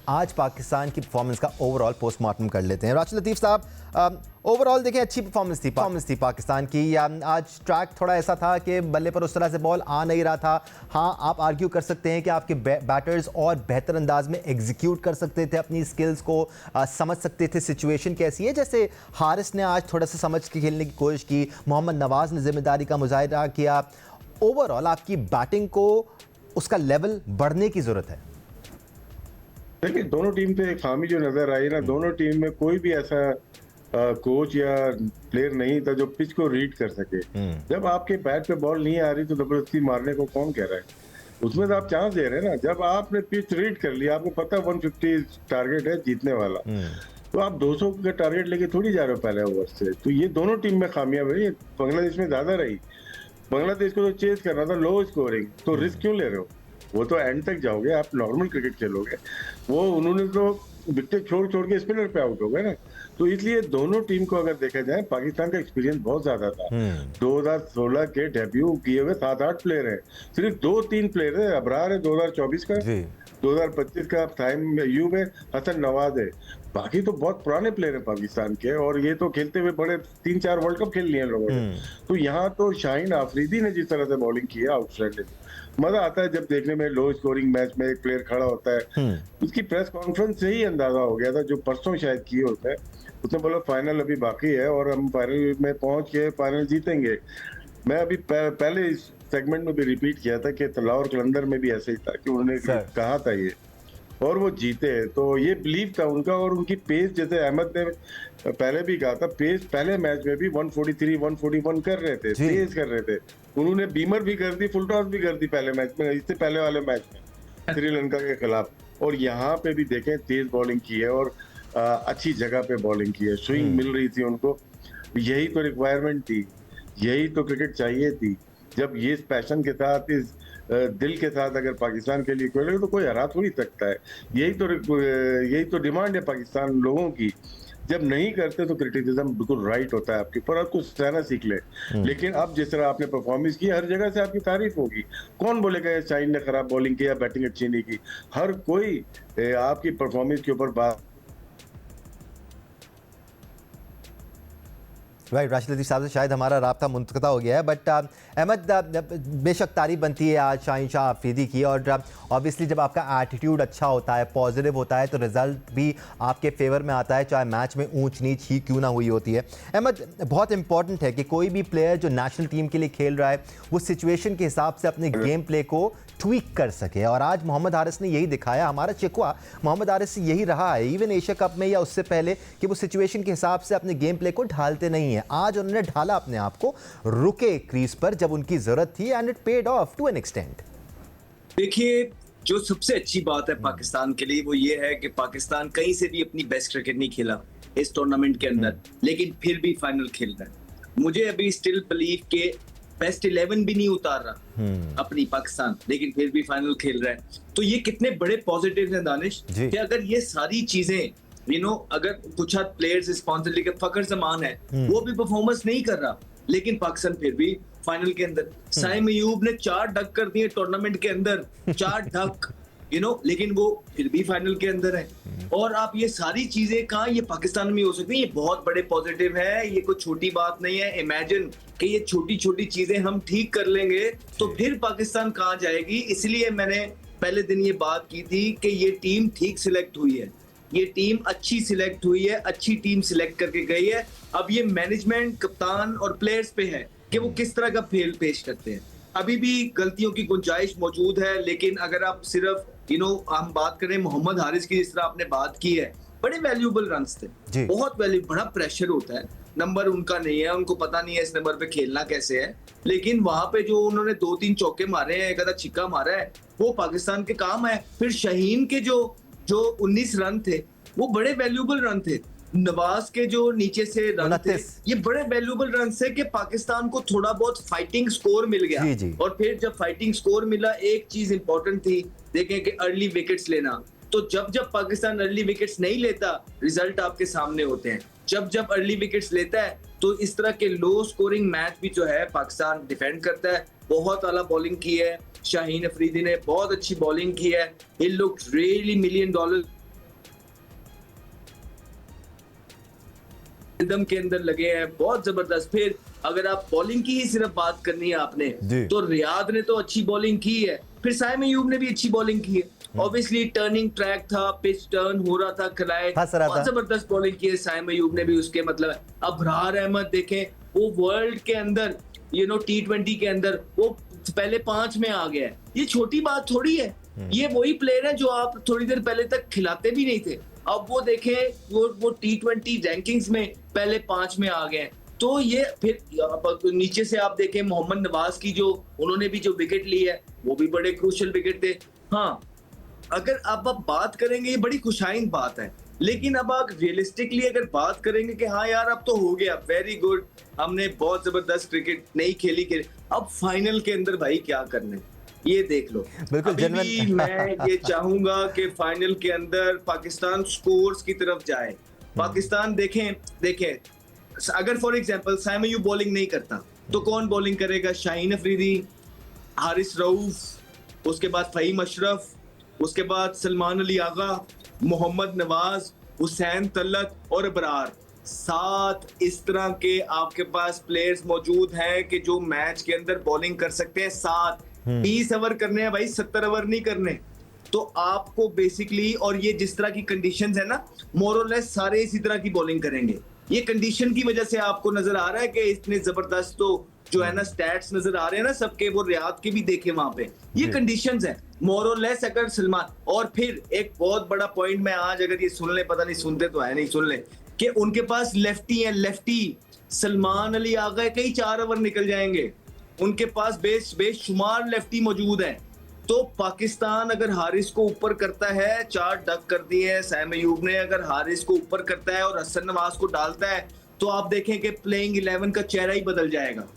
आज पाकिस्तान की परफॉर्मेंस का ओवरऑल पोस्टमार्टम कर लेते हैं। राशिद लतीफ़ साहब, ओवरऑल देखें अच्छी परफॉर्मेंस थी पाकिस्तान की। आज ट्रैक थोड़ा ऐसा था कि बल्ले पर उस तरह से बॉल आ नहीं रहा था। हाँ, आप आर्ग्यू कर सकते हैं कि आपके बैटर्स और बेहतर अंदाज में एग्जीक्यूट कर सकते थे अपनी स्किल्स को, समझ सकते थे सिचुएशन कैसी है। जैसे हारिस ने आज थोड़ा सा समझ के खेलने की कोशिश की, मोहम्मद नवाज़ ने जिम्मेदारी का मुजाहिरा किया। ओवरऑल आपकी बैटिंग को उसका लेवल बढ़ने की ज़रूरत है। देखिए, दोनों टीम पे एक खामी जो नजर आई ना, दोनों टीम में कोई भी ऐसा कोच या प्लेयर नहीं था जो पिच को रीड कर सके। जब आपके बैट पे बॉल नहीं आ रही तो जबरदस्ती मारने को कौन कह रहा है? उसमें तो आप चांस दे रहे हैं ना। जब आपने पिच रीड कर लिया, आपको पता 150 टारगेट है जीतने वाला, तो आप 200 का टारगेट लेके थोड़ी जा रहे हो पहले ओवर से। तो ये दोनों टीम में खामियां रही। बांग्लादेश में ज्यादा रही। बांग्लादेश को तो चेज करना था लो स्कोरिंग, तो रिस्क क्यों ले रहे हो? वो तो एंड तक जाओगे, आप नॉर्मल क्रिकेट खेलोगे। वो उन्होंने तो विकेट छोड़ छोड़ के स्पिनर पे आउट हो गए ना। तो इसलिए दोनों टीम को अगर देखा जाए, पाकिस्तान का एक्सपीरियंस बहुत ज्यादा था। 2016 के डेब्यू किए हुए 7-8 प्लेयर हैं, सिर्फ 2-3 प्लेयर है। अबरार है 2024 का, 2025 का साइम अयूब है, हसन नवाज है। बाकी तो बहुत पुराने प्लेयर हैं पाकिस्तान के, और ये तो खेलते हुए बड़े 3-4 वर्ल्ड कप खेल लिए हैं लोगों ने। तो यहाँ तो शाहीन आफरीदी ने जिस तरह से बॉलिंग की है, आउटस्टैंडिंग। मजा आता है जब देखने में लो स्कोरिंग मैच में एक प्लेयर खड़ा होता है। उसकी प्रेस कॉन्फ्रेंस से ही अंदाजा हो गया था, जो परसों शायद की उसने बोला फाइनल अभी बाकी है और हम फाइनल में पहुंच के फाइनल जीतेंगे। मैं अभी पहले इस सेगमेंट में भी रिपीट किया था कि लाहौर कलंदर में भी ऐसे ही था कि उन्होंने कहा था ये, और वो जीते। तो ये बिलीव था उनका। और उनकी पेस, जैसे अहमद ने पहले भी कहा था, पेस पहले मैच में भी 143 141 कर रहे थे, तेज कर रहे थे। उन्होंने बीमर भी कर दी, फुल टॉस भी कर दी पहले मैच में, इससे पहले वाले मैच में श्रीलंका के खिलाफ। और यहाँ पे भी देखें, तेज बॉलिंग की है और अच्छी जगह पे बॉलिंग की है, स्विंग मिल रही थी उनको। यही तो रिक्वायरमेंट थी, यही तो क्रिकेट चाहिए थी। जब ये पैशन के साथ, इस दिल के साथ अगर पाकिस्तान के लिए खेलेगा तो कोई हरा थोड़ी सकता है। यही तो डिमांड है पाकिस्तान लोगों की। जब नहीं करते तो क्रिटिसिज्म बिल्कुल राइट होता है आपके, पर आपको सहना सीख ले। लेकिन अब जिस तरह आपने परफॉर्मेंस की, हर जगह से आपकी तारीफ होगी। कौन बोलेगा शाहीन ने खराब बॉलिंग की या बैटिंग अच्छी नहीं की? हर कोई आपकी परफॉर्मेंस के ऊपर बात। राइट, राशिद लतीफ़ साहब से शायद हमारा राब्ता मुनक़ता हो गया है, बट अहमद, बेशक तारीफ बनती है आज शाहीन शाह आफरीदी की। और ऑब्वियसली जब आपका एटीट्यूड अच्छा होता है, पॉजिटिव होता है, तो रिजल्ट भी आपके फेवर में आता है, चाहे मैच में ऊंच नीच ही क्यों ना हुई होती है। अहमद, बहुत इंपॉर्टेंट है कि कोई भी प्लेयर जो नेशनल टीम के लिए खेल रहा है वो सिचुएशन के हिसाब से अपने गेम प्ले को ट्वीक कर सके, और आज मोहम्मद हारिस ने यही दिखाया। हमारा शिकवा मोहम्मद हारिस से यही रहा है, इवन एशिया कप में या उससे पहले, कि वो सिचुएशन के हिसाब से अपने गेम प्ले को ढालते नहीं हैं। आज उन्होंने ढाला अपने आप को, रुके क्रीज पर जब उनकी जरूरत थी, and it paid off to an extent. देखिए, जो सबसे अच्छी बात है पाकिस्तान के लिए वो ये है कि पाकिस्तान कहीं से भी अपनी बेस्ट क्रिकेट नहीं खेला इस टूर्नामेंट के अंदर, लेकिन फिर भी फाइनल खेल रहा है। मुझे अभी स्टिल बिलीव के बेस्ट 11 भी नहीं उतार रहा अपनी पाकिस्तान, लेकिन फिर भी फाइनल खेल रहा है। तो ये कितने बड़े पॉजिटिव हैं दानिश, कि अगर ये सारी चीजें अगर कुछ हद प्लेयर्स स्पॉन्सर लेके, फखर जमान है वो भी परफॉर्मेंस नहीं कर रहा, लेकिन पाकिस्तान फिर भी फाइनल के अंदर। साइम अयूब ने 4 डक कर दिए टूर्नामेंट के अंदर, 4 डक, लेकिन वो फिर भी फाइनल के अंदर है। और आप ये सारी चीजें कहाँ, ये पाकिस्तान में हो सकती है। ये बहुत बड़े पॉजिटिव है, ये कोई छोटी बात नहीं है। इमेजिन कि ये छोटी छोटी चीजें हम ठीक कर लेंगे तो फिर पाकिस्तान कहाँ जाएगी। इसलिए मैंने पहले दिन ये बात की थी कि ये टीम ठीक सिलेक्ट हुई है, ये टीम अच्छी सिलेक्ट हुई है, अच्छी टीम सिलेक्ट करके गई है। अब ये मैनेजमेंट, कप्तान और प्लेयर्स पे है कि वो किस तरह का खेल पेश करते हैं। अभी भी गलतियों की गुंजाइश मौजूद है, लेकिन अगर आप सिर्फ हम बात करें मोहम्मद हारिस की, जिस तरह आपने बात की है, बड़े वैल्यूएबल रन्स थे, बहुत बड़ा प्रेशर होता है। नंबर उनका नहीं है, उनको पता नहीं है इस नंबर पे खेलना कैसे है, लेकिन वहां पे जो उन्होंने 2-3 चौके मारे हैं, एक आधा छिक्का मारा है, वो पाकिस्तान के काम है। फिर शाहीन के जो 19 रन थे वो बड़े वैल्यूएबल रन थे। नवाज के जो नीचे से रन थे, ये बड़े वैल्यूएबल रन से कि पाकिस्तान को थोड़ा बहुत फाइटिंग स्कोर मिल गया। और फिर जब फाइटिंग स्कोर मिला, एक चीज इंपॉर्टेंट थी, देखें कि अर्ली विकेट्स लेना। तो जब पाकिस्तान अर्ली विकेट्स नहीं लेता, रिजल्ट आपके सामने होते हैं। जब अर्ली विकेट्स लेता है तो इस तरह के लो स्कोरिंग मैच भी जो है पाकिस्तान डिफेंड करता है। बहुत आला बॉलिंग की है शाहीन अफरीदी ने, बहुत अच्छी बॉलिंग की है। He looks really $1 million rhythm के अंदर लगे हैं, बहुत जबरदस्त। फिर अगर आप बॉलिंग की ही सिर्फ बात करनी है आपने, तो रियाद ने तो अच्छी बॉलिंग की है, फिर साइम अयूब ने भी अच्छी बॉलिंग की है। ऑब्वियसली टर्निंग ट्रैक था, पिच टर्न हो रहा था, खिलाए बहुत जबरदस्त बॉलिंग की है साइम अयूब ने भी। उसके मतलब अबरार अहमद देखें, वो वर्ल्ड के अंदर T20 के अंदर वो पहले 5 में आ गया है। ये छोटी बात थोड़ी है, ये वही प्लेयर है जो आप थोड़ी देर पहले तक खिलाते भी नहीं थे, अब वो देखें वो T20 रैंकिंग्स में पहले 5 में आ गए। तो ये फिर नीचे से आप देखें मोहम्मद नवाज की जो उन्होंने भी जो विकेट ली है, वो भी बड़े क्रूशियल विकेट थे। हाँ, अगर अब आप बात करेंगे, ये बड़ी खुशाइन बात है, लेकिन अब आप रियलिस्टिकली अगर बात करेंगे कि हाँ यार अब तो हो गया, वेरी गुड, हमने बहुत जबरदस्त क्रिकेट नहीं खेली, अब फाइनल के अंदर भाई क्या करना है ये देख लो। बिल्कुल भी मैं ये चाहूंगा कि फाइनल के अंदर पाकिस्तान स्कोर्स की तरफ जाए। पाकिस्तान देखें अगर for example Saim Ayub bowling नहीं करता तो कौन बॉलिंग करेगा? शाहीन अफरीदी, हारिस रऊफ, उसके बाद फहीम अशरफ, उसके बाद सलमान अली आगा, मोहम्मद नवाज, हुसैन तलत और अबरार। 7 इस तरह के आपके पास प्लेयर्स मौजूद हैं कि जो मैच के अंदर बॉलिंग कर सकते हैं। 7 20 ओवर करने हैं भाई, 70 ओवर नहीं करने। तो आपको बेसिकली, और ये जिस तरह की कंडीशंस है ना, मोर और लेस सारे इसी तरह की बॉलिंग करेंगे। ये कंडीशन की वजह से आपको नजर आ रहा है कि इतने जबरदस्त तो जो है ना स्टैट्स नजर आ रहे हैं ना सबके, वो रियाद के भी देखे वहां पे, ये कंडीशंस हैं मोर और लेस। अगर सलमान, और फिर एक बहुत बड़ा पॉइंट मैं आज अगर ये सुन ले, पता नहीं सुनते तो है नहीं, सुन ले कि उनके पास लेफ्टी है, लेफ्टी सलमान अली आ गए, कई 4 ओवर निकल जाएंगे, उनके पास बेशुमार लेफ्टी मौजूद है। तो पाकिस्तान अगर हारिस को ऊपर करता है, 4 डक कर दिए हैं साइम अयूब ने, अगर हारिस को ऊपर करता है और हसन नवाज को डालता है, तो आप देखें कि प्लेइंग 11 का चेहरा ही बदल जाएगा।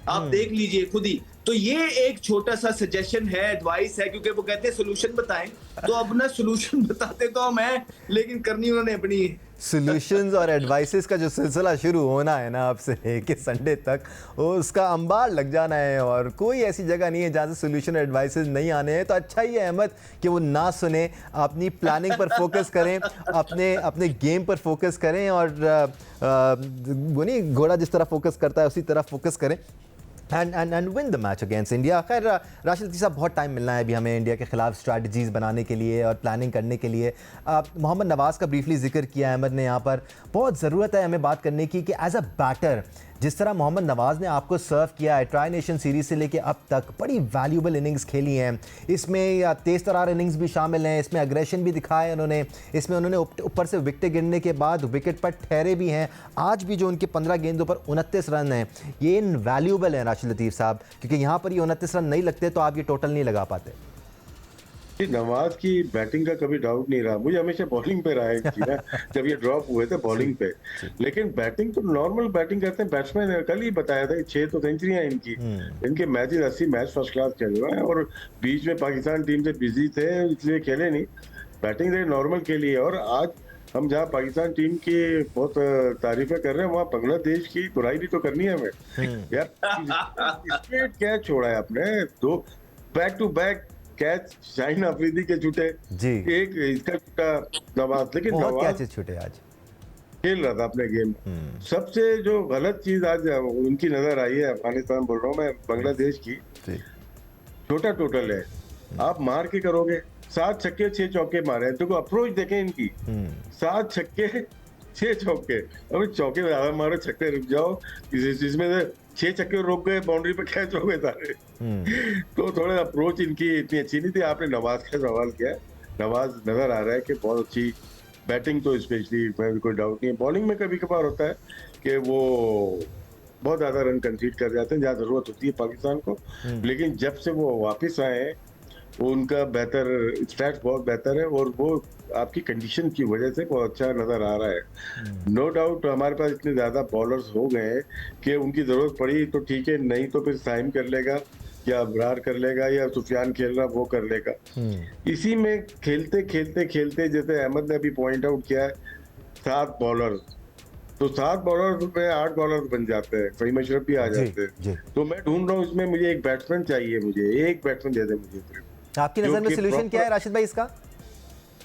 आप देख लीजिए खुद ही। तो ये एक छोटा सा सजेशन है, एडवाइस है, क्योंकि वो कहते हैं सोल्यूशन बताएं, तो अब ना सोल्यूशन बताते तो हम हैं, लेकिन करनी उन्होंने अपनी। सॉल्यूशंस और एडवाइसेस का जो सिलसिला शुरू होना है ना अब से लेके संडे तक, उसका अंबार लग जाना है, और कोई ऐसी जगह नहीं है जहाँ से सॉल्यूशन एडवाइसेस नहीं आने हैं। तो अच्छा ही है अहमद कि वो ना सुने, अपनी प्लानिंग पर फोकस करें, अपने गेम पर फोकस करें, और वो नहीं, घोड़ा जिस तरह फोकस करता है उसी तरह फोकस करें and win the match against India. खैर राशिद लतीफ़ साहब, बहुत टाइम मिलना है अभी हमें इंडिया के खिलाफ स्ट्रैटेजीज़ बनाने के लिए और प्लानिंग करने के लिए। मोहम्मद नवाज़ का ब्रीफली जिक्र किया अहमद ने यहाँ पर, बहुत ज़रूरत है हमें बात करने की कि एज अ बैटर जिस तरह मोहम्मद नवाज़ ने आपको सर्व किया है ट्राई नेशन सीरीज़ से लेके अब तक, बड़ी वैल्यूबल इनिंग्स खेली हैं, इसमें तेज़ तरार इनिंग्स भी शामिल हैं, इसमें अग्रेशन भी दिखाया उन्होंने, इसमें उन्होंने ऊपर से विकेट गिरने के बाद विकेट पर ठहरे भी हैं। आज भी जो उनके 15 गेंदों पर 29 रन हैं, ये इनवैल्यूबल हैं राशिद लतीफ़ साहब, क्योंकि यहाँ पर ये 29 रन नहीं लगते तो आप ये टोटल नहीं लगा पाते। नवाज की बैटिंग का कभी डाउट नहीं रहा, मुझे हमेशा बॉलिंग पे रहा है ना, जब ये ड्रॉप हुए थे बॉलिंग पे, लेकिन बैटिंग तो नॉर्मल बैटिंग करते हैं बैट्समैन। कल ही बताया था 6 तो सेंचुरियां इनकी, इनके मैचेस 80 मैच फर्स्ट क्लास खेले हुए हैं, और बीच में पाकिस्तान टीम से बिजी थे इसलिए खेले नहीं, बैटिंग से नॉर्मल खेली है। और आज हम जहाँ पाकिस्तान टीम की बहुत तारीफें कर रहे हैं, वहाँ बांग्लादेश की बुराई भी तो करनी है हमें यार। स्ट्रेट कैच छोड़ा है आपने, 2 back to back catch Shaheen Afridi के छूटे जी, एक इसका छूटा नवाज, लेकिन बहुत कैचेस छूटे आज, खेल रहा था अपने गेम। सबसे जो गलत चीज आज उनकी नजर आई है, अफगानिस्तान बोल रहा हूँ मैं, बांग्लादेश की, छोटा टोटल है, आप मार के करोगे, 7 छक्के 6 चौके मारे, तो अप्रोच देखें इनकी, 7 छक्के 6 चौके, अभी चौके ज्यादा मारो, छक्के रुक जाओ, इसमें से 6 छक्के रोक गए, बाउंड्री पे कैच हो गए सारे। तो थोड़ा अप्रोच इनकी इतनी अच्छी नहीं थी। आपने नवाज का सवाल किया, नवाज नजर आ रहा है कि बहुत अच्छी बैटिंग तो स्पेशली, कोई डाउट नहीं है। बॉलिंग में कभी कभार होता है कि वो बहुत ज्यादा रन कंसीड कर जाते हैं जहाँ जरूरत होती है पाकिस्तान को, लेकिन जब से वो वापिस आए हैं उनका बेहतर स्टैट्स बहुत बेहतर है, और वो आपकी कंडीशन की वजह से बहुत अच्छा नजर आ रहा है। नो डाउट हमारे पास इतने ज्यादा बॉलर्स हो गए हैं कि उनकी जरूरत पड़ी तो ठीक है, नहीं तो फिर साइम कर लेगा या अबरार कर लेगा या सुफियान खेल रहा वो कर लेगा। इसी में खेलते खेलते खेलते, जैसे अहमद ने अभी पॉइंट आउट किया है, 7 बॉलर, तो 7 बॉलर में 8 बॉलर बन जाते हैं, फहीम अशरफ भी आ जाते हैं। तो मैं ढूंढ रहा हूँ इसमें, मुझे एक बैट्समैन चाहिए, मुझे एक बैट्समैन दे दे मुझे। आपकी नजर में सोल्यूशन क्या है राशिद भाई इसका?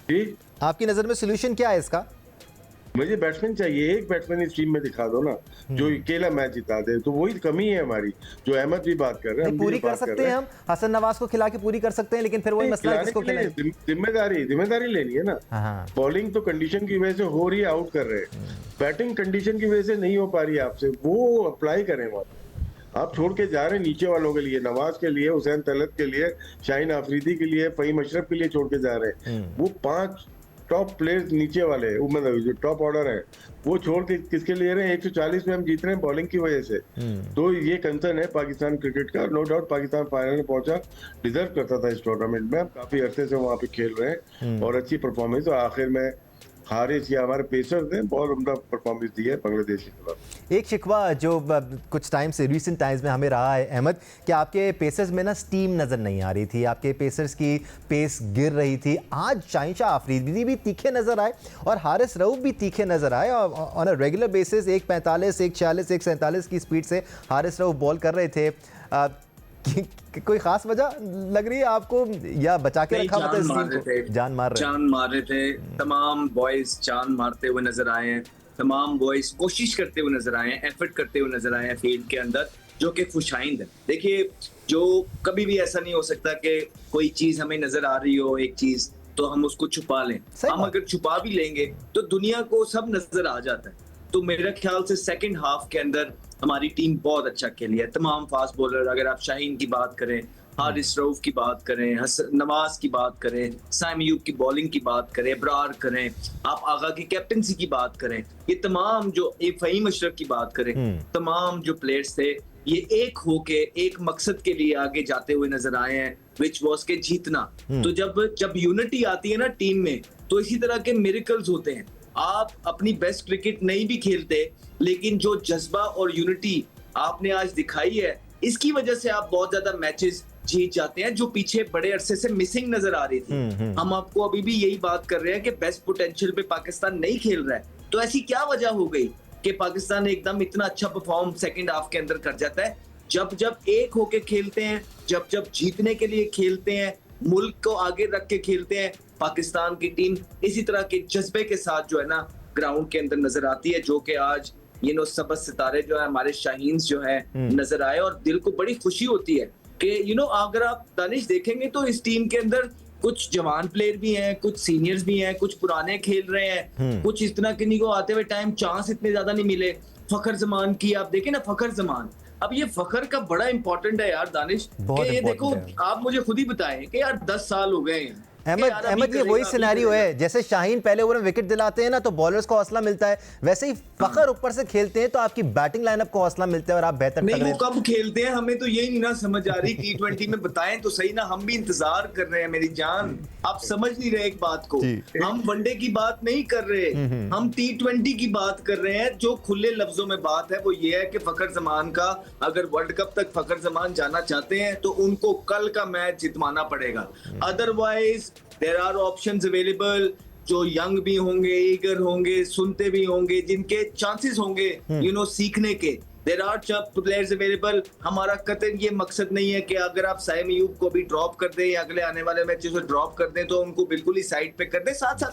जी, आपकी नजर में सोल्यूशन क्या है इसका? मुझे बैट्समैन चाहिए, एक बैट्समैन इस टीम में दिखा दो ना जो अकेला मैच जिता दे, तो वही कमी है हमारी, जो अहमद भी बात कर रहे हैं, हम पूरी भी कर बात कर सकते रहे हैं हैं। हम हसन नवाज को खिला के पूरी कर सकते हैं, लेकिन फिर वही मसला है किसको खिलाने के खिलाएं। लिए जिम्मेदारी लेनी है ना। हाँ। बॉलिंग तो कंडीशन की वजह से हो रही है, आउट कर रहे हैं, बैटिंग कंडीशन की वजह से नहीं हो पा रही है आपसे, वो अप्लाई करें वहां। आप छोड़ के जा रहे हैं नीचे वालों के लिए, नवाज के लिए, हुसैन तलत के लिए, शाहीन आफरीदी के लिए, फहीम अशरफ के लिए छोड़ के जा रहे हैं। वो 5 टॉप प्लेयर्स नीचे वाले, मतलब जो टॉप ऑर्डर है, वो छोड़ के किसके ले रहे हैं? 140 में हम जीत रहे हैं बॉलिंग की वजह से। तो ये कंसर्न है पाकिस्तान क्रिकेट का। नो डाउट पाकिस्तान फाइनल में पहुंचा, डिजर्व करता था इस टूर्नामेंट में। काफी अरसे से वहां पे खेल रहे हैं और अच्छी परफॉर्मेंस, और आखिर में हारिस या हमारे पेसर्स ने बहुत उम्दा परफॉर्मेंस दी है बांग्लादेश के खिलाफ। एक शिकवा जो कुछ टाइम से रीसेंट टाइम्स में हमें रहा है अहमद, कि आपके पेसर्स में ना स्टीम नज़र नहीं आ रही थी, आपके पेसर्स की पेस गिर रही थी। आज शाहीन शाह आफरीदी भी तीखे नज़र आए और हारिस रऊफ भी तीखे नज़र आए, और ऑन अ रेगुलर बेसिस 1:45, 1:46, 1:47 की स्पीड से हारिस रऊफ बॉल कर रहे थे। कोई खास वजह लग रही है आपको, या बचा के रखा मतलब जान मार रहे थे। तमाम बॉयज जान मारते हुए नजर आए हैं, तमाम बॉयज कोशिश करते हुए नजर आए हैं, एफर्ट करते हुए नजर आए हैं फील्ड के अंदर, जो कि खुशाइंद है। देखिए, जो कभी भी ऐसा नहीं हो सकता कि कोई चीज हमें नजर आ रही हो, एक चीज, तो हम उसको छुपा लें। हम अगर छुपा भी लेंगे तो दुनिया को सब नजर आ जाता है। तो मेरे ख्याल से सेकंड हाफ के अंदर हमारी टीम बहुत अच्छा खेली है। तमाम फास्ट बॉलर, अगर आप शाहीन की बात करें, हारिस रऊफ की बात करें, हसन नवाज की बात करें, साइम अयूब की बॉलिंग की बात करें, अबरार करें, आप आगा की कैप्टनसी की बात करें, ये तमाम जो फहीम अशरफ की बात करें, तमाम जो प्लेयर्स थे ये एक होके एक मकसद के लिए आगे जाते हुए नजर आए हैं, विच वॉज के जीतना। तो जब यूनिटी आती है ना टीम में, तो इसी तरह के मिरेकल्स होते हैं। आप अपनी बेस्ट क्रिकेट नहीं भी खेलते, लेकिन जो जज्बा और यूनिटी आपने आज दिखाई है, इसकी वजह से आप बहुत ज्यादा मैचेस जीत जाते हैं, जो पीछे बड़े अरसे से मिसिंग नजर आ रही थी। हम आपको अभी भी यही बात कर रहे हैं कि बेस्ट पोटेंशियल पे पाकिस्तान नहीं खेल रहा है। तो ऐसी क्या वजह हो गई कि पाकिस्तान एकदम इतना अच्छा परफॉर्म सेकंड हाफ के अंदर कर जाता है? जब एक होके खेलते हैं, जब जीतने के लिए खेलते हैं, मुल्क को आगे रख के खेलते हैं, पाकिस्तान की टीम इसी तरह के जज्बे के साथ जो है ना ग्राउंड के अंदर नजर आती है, जो कि आज सबज सितारे जो है हमारे शाहीन जो है नजर आए। और दिल को बड़ी खुशी होती है कि अगर आप दानिश देखेंगे तो इस टीम के अंदर कुछ जवान प्लेयर भी हैं, कुछ सीनियर्स भी हैं, कुछ पुराने खेल रहे हैं, कुछ इस तरह किन्हीं को आते हुए टाइम चांस इतने ज्यादा नहीं मिले। फखर जमान की आप देखें ना, फखर जमान, अब ये फखर का बड़ा इंपॉर्टेंट है यार दानिश, कि ये देखो आप मुझे खुद ही बताएं कि यार 10 साल हो गए हैं। अहमद ये वही सिनेरियो है, जैसे शाहीन पहले ओवर में विकेट दिलाते हैं ना तो बॉलर्स को हौसला मिलता है, वैसे ही फखर ऊपर से खेलते हैं तो आपकी बैटिंग लाइनअप को हौसला मिलता है और आप बेहतर नहीं। वो कब खेलते हैं हमें तो यही नहीं ना समझ आ रही। T20 में बताएं तो सही ना, हम भी इंतजार कर रहे हैं मेरी जान, आप समझ नहीं रहे एक बात को। हम वनडे की बात नहीं कर रहे, हम T20 की बात कर रहे हैं। जो खुले लफ्जों में बात है वो ये है कि फखर जमान का, अगर वर्ल्ड कप तक फखर जमान जाना चाहते हैं तो उनको कल का मैच जितवाना पड़ेगा, otherwise there are options available. जो यंग भी होंगे, ईगर होंगे, सुनते भी होंगे, जिनके चांसेस होंगे सीखने के, देयर आर प्लेयर्स अवेलेबल। हमारा कतई ये मकसद नहीं है कि अगर आप साइम अयूब को भी ड्रॉप कर दें या अगले आने वाले मैचेस में ड्रॉप कर दें तो उनको बिल्कुल ही साइड पे कर दें, साथ साथ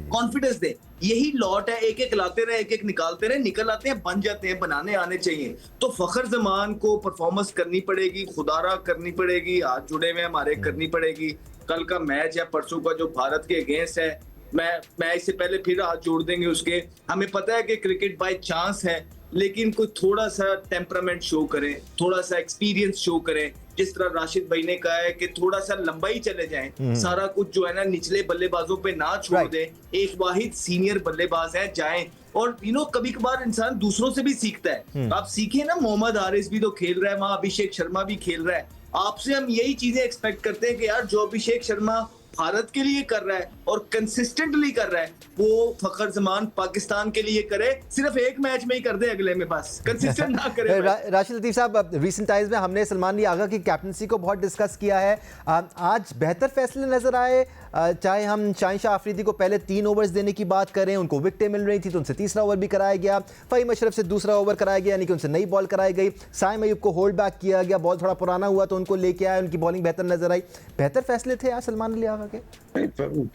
कॉन्फिडेंस दें। यही लॉट है, एक एक लाते रहे, एक एक निकालते रहे, निकल आते हैं, बन जाते हैं, बनाने आने चाहिए। तो फखर जमान को परफॉर्मेंस करनी पड़ेगी, खुदारा करनी पड़ेगी, हाथ जुड़े हुए हमारे करनी पड़ेगी। कल का मैच या परसों का जो भारत के अगेंस्ट है, मैं इससे पहले फिर हाथ जोड़ देंगे उसके। हमें पता है कि क्रिकेट बाय चांस है, लेकिन कोई थोड़ा सा टेम्परामेंट शो करें, थोड़ा सा एक्सपीरियंस शो करें, जिस तरह राशिद भाई ने कहा है कि थोड़ा सा लंबाई चले जाएं, सारा कुछ जो है ना निचले बल्लेबाजों पे ना छोड़ दें, एक वाहिद सीनियर बल्लेबाज है जाएं। और कभी कभार इंसान दूसरों से भी सीखता है। आप सीखे ना, मोहम्मद हारिस भी तो खेल रहा है वहां, अभिषेक शर्मा भी खेल रहा है। आपसे हम यही चीजें एक्सपेक्ट करते हैं कि यार जो अभिषेक शर्मा भारत के लिए कर रहा है और कंसिस्टेंटली कर रहा है, वो फखर जमान पाकिस्तान के लिए करे। सिर्फ एक मैच में ही कर दे, अगले में बस कंसिस्टेंट ना करे। राशिद लतीफ साहब, रीसेंट टाइम्स में हमने सलमान अली आगा की कैप्टनसी को बहुत डिस्कस किया है। आज बेहतर फैसले नजर आए, चाहे हम शाहीन शाह आफरीदी को पहले 3 ओवर्स देने की बात करें, उनको विकेटें मिल रही थी तो उनसे तीसरा ओवर भी कराया गया, फहीम अशरफ से दूसरा ओवर कराया गया, यानी कि उनसे नई बॉल कराई गई, साइम अयूब को होल्ड बैक किया गया, बॉल थोड़ा पुराना हुआ तो उनको लेके आए, उनकी बॉलिंग बेहतर नजर आई। बेहतर फैसले थे आज सलमान अली आगा के?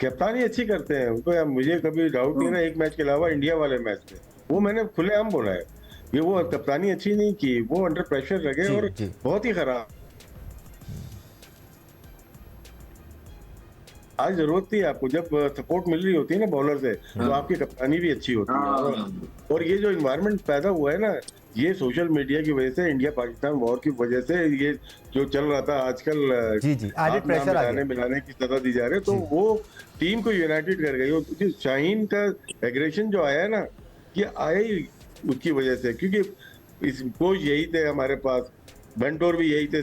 कप्तानी अच्छी करते हैं, उनको मुझे कभी डाउट नहीं ना एक मैच के अलावा इंडिया वाले मैच में, वो मैंने खुलेआम बोला है ये वो कप्तानी अच्छी नहीं की, वो अंडर प्रेशर लगे जी, और जी। बहुत ही खराब। आज जरूरत थी आपको, जब सपोर्ट मिल रही होती है ना बॉलर से, तो आपकी कप्तानी भी अच्छी होती है। और ये जो इन्वायरमेंट पैदा हुआ है ना, ये सोशल मीडिया की वजह से, इंडिया पाकिस्तान वॉर की वजह से, ये जो चल रहा था आजकल, जी, जी, एडेड प्रेशर आ गया। मिलाने की सजा दी जा रही है, तो वो टीम को यूनाइटेड कर गई। और शाहीन का एग्रेशन जो आया है ना, ये आया ही उसकी वजह से, क्योंकि इस कोच यही थे हमारे पास, बेंटोर भी यही थे।